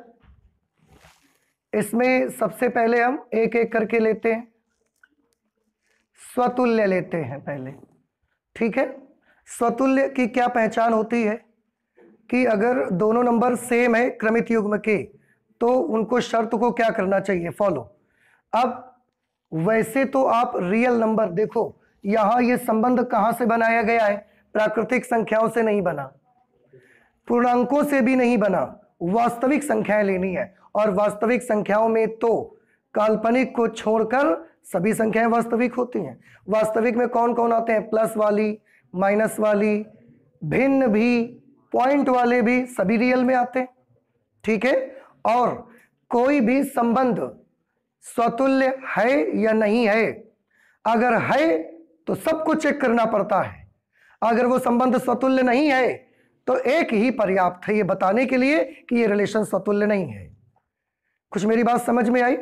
A: इसमें सबसे पहले हम एक एक करके लेते हैं, स्वतुल्य लेते हैं पहले। ठीक है, स्वतुल्य की क्या पहचान होती है कि अगर दोनों नंबर सेम है क्रमित युग्म के, तो उनको शर्त को क्या करना चाहिए, फॉलो। अब वैसे तो आप रियल नंबर देखो, यहां ये संबंध कहां से बनाया गया है, प्राकृतिक संख्याओं से नहीं बना, पूर्णांकों से भी नहीं बना, वास्तविक संख्याएं लेनी है। और वास्तविक संख्याओं में तो काल्पनिक को छोड़कर सभी संख्याएं वास्तविक होती हैं। वास्तविक में कौन कौन आते हैं, प्लस वाली, माइनस वाली, भिन्न भी, पॉइंट वाले भी, सभी रियल में आते हैं। ठीक है, और कोई भी संबंध स्वतुल्य है या नहीं है, अगर है तो सबको चेक करना पड़ता है। अगर वो संबंध स्वतुल्य नहीं है तो एक ही पर्याप्त है ये बताने के लिए कि ये रिलेशन स्वतुल्य नहीं है। कुछ मेरी बात समझ में आई?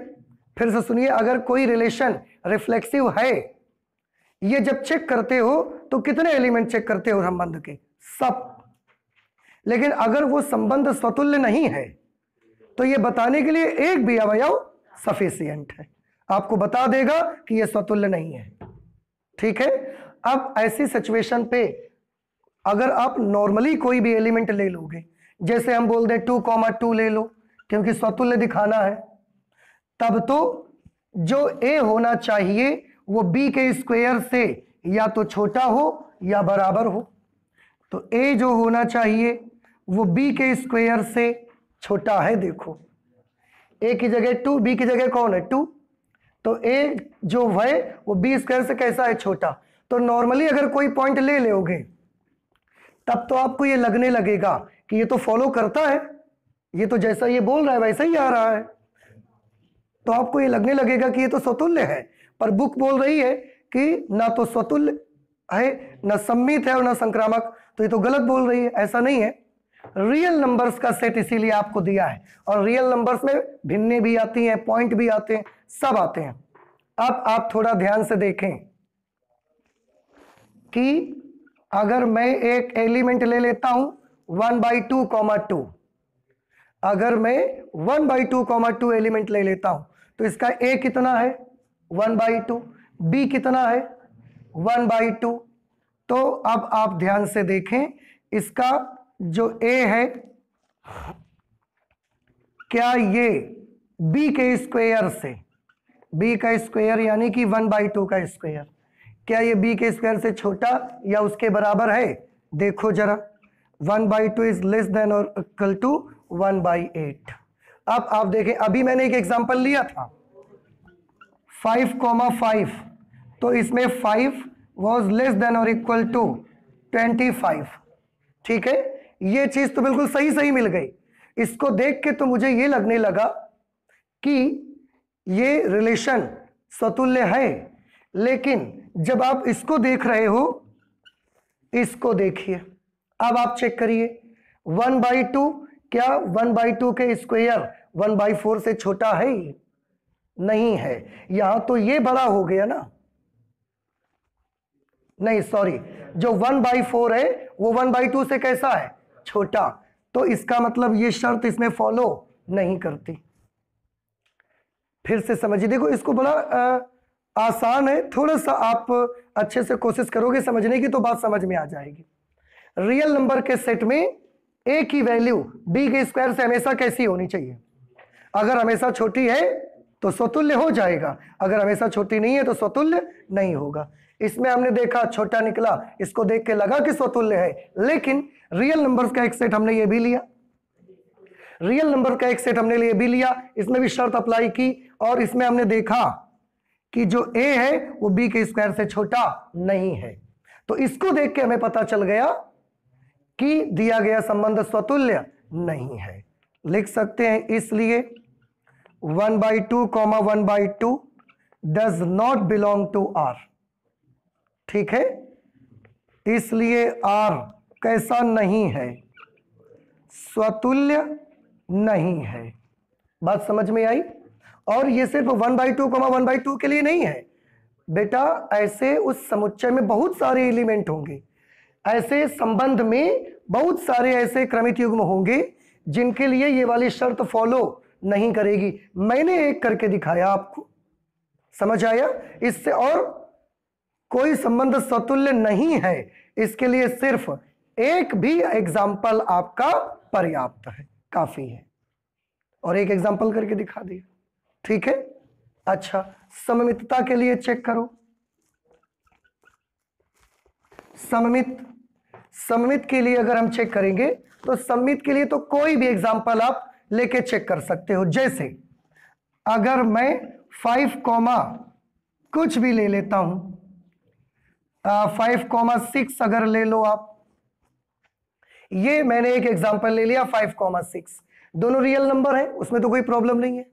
A: फिर से सुनिए, अगर कोई रिलेशन रिफ्लेक्सिव है, ये जब चेक करते हो तो कितने एलिमेंट चेक करते हो संबंध के, सब। लेकिन अगर वो संबंध स्वतुल्य नहीं है तो ये बताने के लिए एक भी अवयव सफिशिएंट है, आपको बता देगा कि ये स्वतुल्य नहीं है। ठीक है, अब ऐसी सिचुएशन पे अगर आप नॉर्मली कोई भी एलिमेंट ले लोगे, जैसे हम बोल दें 2,2 ले लो क्योंकि स्वतुल्य दिखाना है, तब तो जो A होना चाहिए वो B के स्क्वायर से या तो छोटा हो या बराबर हो। तो A जो होना चाहिए वो B के स्क्वायर से छोटा है। देखो, A की जगह 2, B की जगह कौन है, 2, तो A जो है वो B स्क्वायर से कैसा है, छोटा। तो नॉर्मली अगर कोई पॉइंट ले लोगे तब तो आपको ये लगने लगेगा कि ये तो फॉलो करता है, ये तो जैसा ये बोल रहा है वैसा ही आ रहा है, तो आपको ये लगने लगेगा कि ये तो स्वतुल्य है। पर बुक बोल रही है कि ना तो स्वतुल्य है, ना सम्मित है और ना संक्रामक, तो ये तो गलत बोल रही है। ऐसा नहीं है, रियल नंबर्स का सेट इसीलिए आपको दिया है, और रियल नंबर्स में भिन्ने भी आती हैं, पॉइंट भी आते हैं, सब आते हैं। अब आप थोड़ा ध्यान से देखें कि अगर मैं एक एलिमेंट ले लेता हूं 1/2, अगर मैं 1/2, एलिमेंट ले लेता हूं तो इसका A कितना है, 1/2, B कितना है, 1/2। तो अब आप ध्यान से देखें, इसका जो A है, क्या ये B के स्क्वायर से, B का स्क्वायर यानी कि 1/2 का स्क्वायर, क्या ये B के स्क्वायर से छोटा या उसके बराबर है? देखो जरा, 1/2 इज लेस देन और इक्वल टू 1/8। अब आप देखें, अभी मैंने एक एग्जांपल लिया था 5,5, तो इसमें 5 वाज लेस देन और इक्वल टू 25। ठीक है, ये चीज तो बिल्कुल सही सही मिल गई। इसको देख के तो मुझे ये लगने लगा कि ये रिलेशन स्वतुल्य है, लेकिन जब आप इसको देख रहे हो, इसको देखिए, अब आप चेक करिए 1/2, क्या 1/2 के स्क्वायर 1/4 से छोटा है? नहीं है। यहां तो ये बड़ा हो गया ना, नहीं सॉरी, जो 1/4 है वो 1/2 से कैसा है, छोटा। तो इसका मतलब ये शर्त इसमें फॉलो नहीं करती। फिर से समझिए, देखो इसको बड़ा आसान है, थोड़ा सा आप अच्छे से कोशिश करोगे समझने की तो बात समझ में आ जाएगी। रियल नंबर के सेट में ए की वैल्यू बी के स्क्वायर से हमेशा कैसी होनी चाहिए? अगर हमेशा छोटी है तो स्वतुल्य हो जाएगा, अगर हमेशा छोटी नहीं है तो स्वतुल्य नहीं होगा। इसमें हमने देखा छोटा निकला, इसको देख के लगा कि स्वतुल्य है, लेकिन रियल नंबर्स का एक सेट हमने ये भी लिया, रियल नंबर का एक सेट हमने ये भी लिया, इसमें भी शर्त अप्लाई की और इसमें हमने देखा कि जो a है वो b के स्क्वायर से छोटा नहीं है। तो इसको देख के हमें पता चल गया कि दिया गया संबंध स्वतुल्य नहीं है। लिख सकते हैं इसलिए 1/2, 1/2 does not belong to r। ठीक है, इसलिए r कैसा नहीं है? स्वतुल्य नहीं है। बात समझ में आई? और ये सिर्फ 1/2, 1/2 के लिए नहीं है बेटा, ऐसे उस समुच्चय में बहुत सारे एलिमेंट होंगे, ऐसे संबंध में बहुत सारे ऐसे क्रमित युग्म होंगे जिनके लिए ये वाली शर्त फॉलो नहीं करेगी। मैंने एक करके दिखाया आपको, समझ आया? इससे और कोई संबंध स्वतुल्य नहीं है, इसके लिए सिर्फ एक भी एग्जाम्पल आपका पर्याप्त है, काफी है। और एक एग्जाम्पल करके दिखा दिया, ठीक है? अच्छा, सममितता के लिए चेक करो। सममित के लिए अगर हम चेक करेंगे तो सममित के लिए तो कोई भी एग्जाम्पल आप लेके चेक कर सकते हो। जैसे अगर मैं 5, कुछ भी ले लेता हूं, 5,6 अगर ले लो आप, ये मैंने एक एग्जाम्पल ले लिया 5,6, दोनों रियल नंबर है, उसमें तो कोई प्रॉब्लम नहीं है।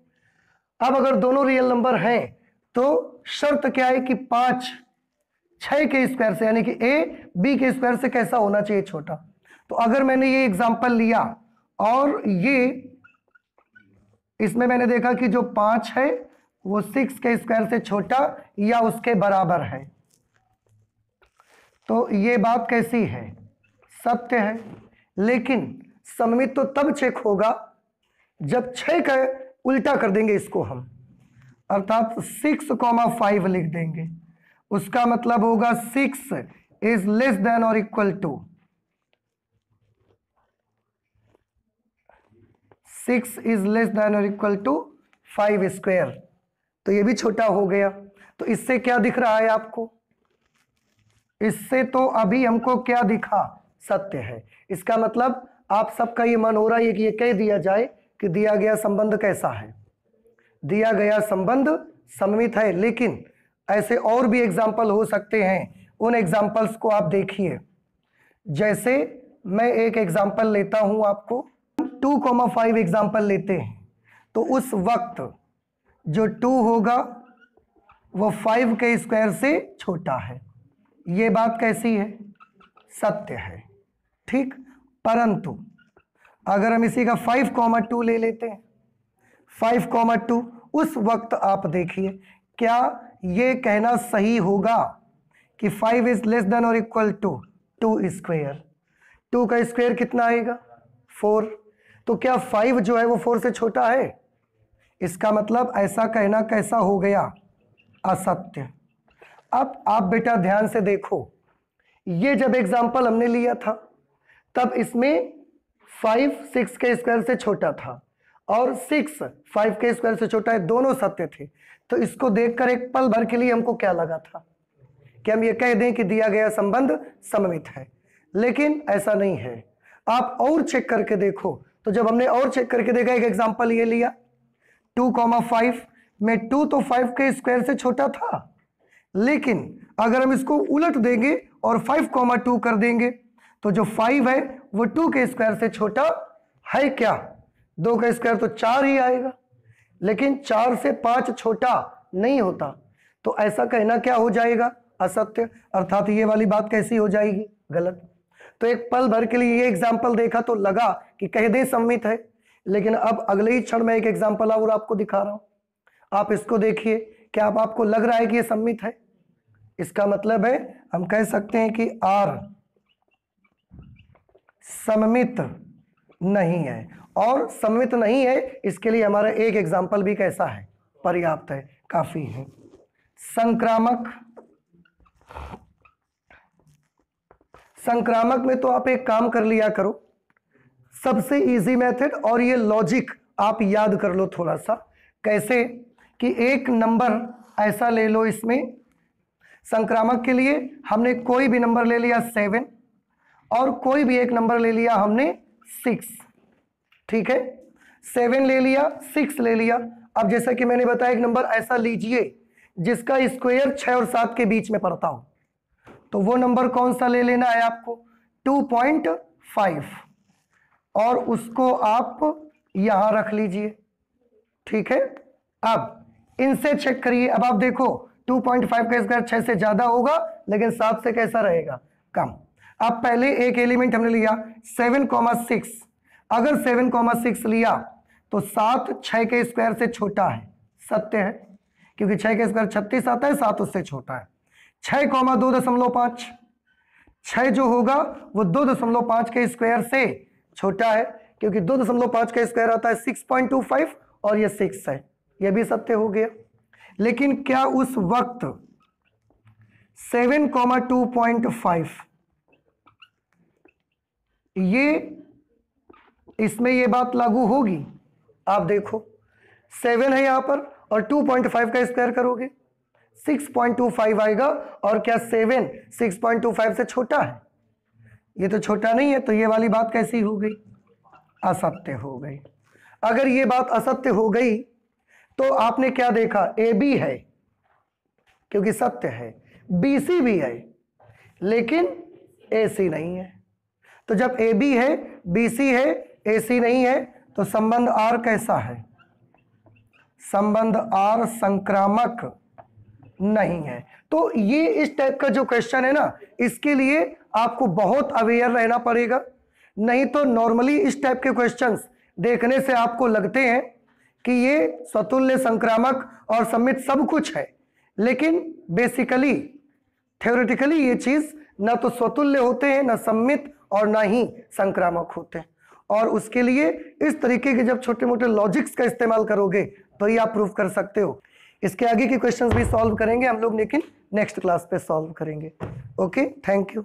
A: अब अगर दोनों रियल नंबर हैं तो शर्त क्या है कि 5 6 के स्क्वायर से, यानी कि a b के स्क्वायर से कैसा होना चाहिए? छोटा। तो अगर मैंने ये एग्जाम्पल लिया और ये इसमें मैंने देखा कि जो 5 है वो 6 के स्क्वायर से छोटा या उसके बराबर है, तो ये बात कैसी है? सत्य है। लेकिन सममित तो तब चेक होगा जब 6 का उल्टा कर देंगे इसको हम, अर्थात 6,5 लिख देंगे। उसका मतलब होगा 6 इज लेस देन और equal to 6 is less than और इक्वल टू 5 स्क्वायर, तो ये भी छोटा हो गया। तो इससे क्या दिख रहा है आपको? इससे तो अभी हमको क्या दिखा? सत्य है। इसका मतलब आप सबका ये मन हो रहा है कि ये कह दिया जाए कि दिया गया संबंध कैसा है? दिया गया संबंध सममित है। लेकिन ऐसे और भी एग्जाम्पल हो सकते हैं, उन एग्जाम्पल्स को आप देखिए। जैसे मैं एक एग्जाम्पल लेता हूं, आपको 2,5 एग्जाम्पल लेते हैं, तो उस वक्त जो 2 होगा वो 5 के स्क्वायर से छोटा है। ये बात कैसी है? सत्य है। ठीक। परंतु अगर हम इसी का 5,2 ले लेते हैं, 5,2, उस वक्त आप देखिए क्या ये कहना सही होगा कि 5 इज लेस देन और इक्वल टू 2 स्क्वायर? 2 का स्क्वायर कितना आएगा? 4। तो क्या 5 जो है वो 4 से छोटा है? इसका मतलब ऐसा कहना कैसा हो गया? असत्य। अब आप बेटा ध्यान से देखो, ये जब एग्जाम्पल हमने लिया था तब इसमें 5 6 के स्क्वायर से छोटा था और 6 5 के स्क्वायर से छोटा है, दोनों सत्य थे। तो इसको देखकर एक पल भर के लिए हमको क्या लगा था कि हम ये कह दें कि दिया गया संबंध सममित है, लेकिन ऐसा नहीं है। आप और चेक करके देखो, तो जब हमने और चेक करके देखा, एक एग्जाम्पल ये लिया 2,5 में 2 तो 5 के स्क्वायर से छोटा था, लेकिन अगर हम इसको उलट देंगे और 5,2 कर देंगे तो जो 5 है वो 2 के स्क्वायर से छोटा है क्या? 2 का स्क्वायर तो 4 ही आएगा, लेकिन 4 से 5 छोटा नहीं होता। तो ऐसा कहना क्या हो जाएगा? असत्य। अर्थात ये वाली बात कैसी हो जाएगी? गलत। तो एक पल भर के लिए ये एग्जाम्पल देखा तो लगा कि कह दे सममित है, लेकिन अब अगले ही क्षण में एक एग्जाम्पल और आपको दिखा रहा हूं, आप इसको देखिए। क्या आपको लग रहा है कि ये सममित है? इसका मतलब है हम कह सकते हैं कि R सममित नहीं है, और सममित नहीं है इसके लिए हमारा एक एग्जाम्पल भी कैसा है? पर्याप्त है, काफी है। संक्रामक। संक्रामक में तो आप एक काम कर लिया करो, सबसे इजी मेथड, और ये लॉजिक आप याद कर लो थोड़ा सा। कैसे कि एक नंबर ऐसा ले लो, इसमें संक्रामक के लिए हमने कोई भी नंबर ले लिया 7 और कोई भी एक नंबर ले लिया हमने 6, ठीक है। 7 ले लिया, 6 ले लिया। अब जैसा कि मैंने बताया एक नंबर ऐसा लीजिए जिसका स्क्वायर 6 और 7 के बीच में पड़ता हो, तो वो नंबर कौन सा ले लेना है आपको, 2.5, और उसको आप यहां रख लीजिए, ठीक है। अब इनसे चेक करिए। अब आप देखो 2.5 का स्क्वायर 6 से ज्यादा होगा, लेकिन 7 से कैसा रहेगा, कम। अब पहले एक एलिमेंट हमने लिया 7,6, अगर 7,6 लिया तो 7 6 के स्क्वायर से छोटा है, सत्य है, क्योंकि 6 के स्क्वायर 36 आता है, 7 उससे छोटा है। 6,2.5, 6 जो होगा वो 2.5 के स्क्वायर से छोटा है, क्योंकि 2.5 का स्क्वायर आता है 6.25 और ये 6 है, ये भी सत्य हो गया। लेकिन क्या उस वक्त 7,2.5 ये इसमें ये बात लागू होगी? आप देखो 7 है यहां पर और 2.5 का स्क्वायर करोगे 6.25 आएगा, और क्या 7 6.25 से छोटा है? ये तो छोटा नहीं है, तो ये वाली बात कैसी हो गई, असत्य हो गई। अगर ये बात असत्य हो गई तो आपने क्या देखा, ए बी है क्योंकि सत्य है, बी सी भी है लेकिन ए सी नहीं है। तो जब ए बी है, बी सी है, ए सी नहीं है, तो संबंध आर कैसा है, संबंध आर संक्रामक नहीं है। तो ये इस टाइप का जो क्वेश्चन है ना, इसके लिए आपको बहुत अवेयर रहना पड़ेगा, नहीं तो नॉर्मली इस टाइप के क्वेश्चंस देखने से आपको लगते हैं कि ये स्वतुल्य, संक्रामक और सममित सब कुछ है, लेकिन बेसिकली थ्योरेटिकली ये चीज ना तो स्वतुल्य होते हैं, ना सममित और ना ही संक्रामक होते हैं। और उसके लिए इस तरीके के जब छोटे मोटे लॉजिक्स का इस्तेमाल करोगे तो ही आप प्रूव कर सकते हो। इसके आगे के क्वेश्चंस भी सॉल्व करेंगे हम लोग, लेकिन नेक्स्ट क्लास पे सॉल्व करेंगे। Okay, thank you.